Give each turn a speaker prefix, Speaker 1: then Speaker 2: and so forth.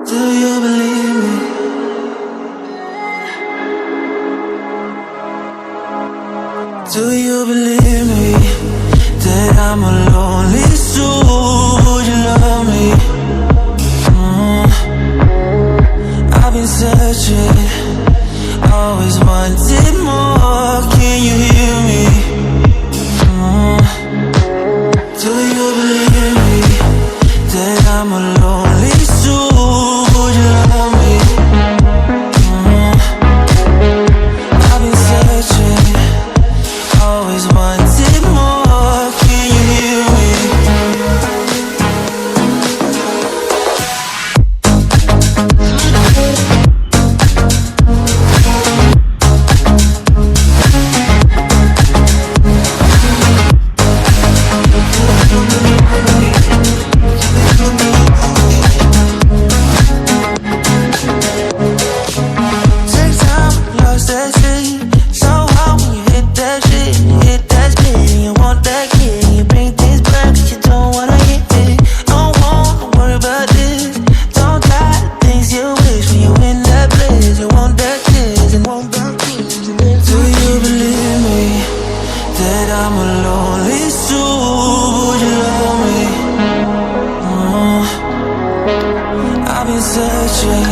Speaker 1: Do you believe me? Do you believe me that I'm a lonely soul? Would you love me? I've been searching, always wanted more. Can you hear me? Do you believe me that I'm a lonely soul? Would you love me? I've been searching, always wanted more. Can you hear me? Take time, lost that shit. So hard when you hit that shit. You hit that spin, you want that kid. You bring things back 'cause you don't wanna hit it. Don't wanna worry about this. Don't try the things you wish when you in that place. You want that kiss and want that kiss. Do you believe me that I'm a lonely soul? Would you love me? I've been searching,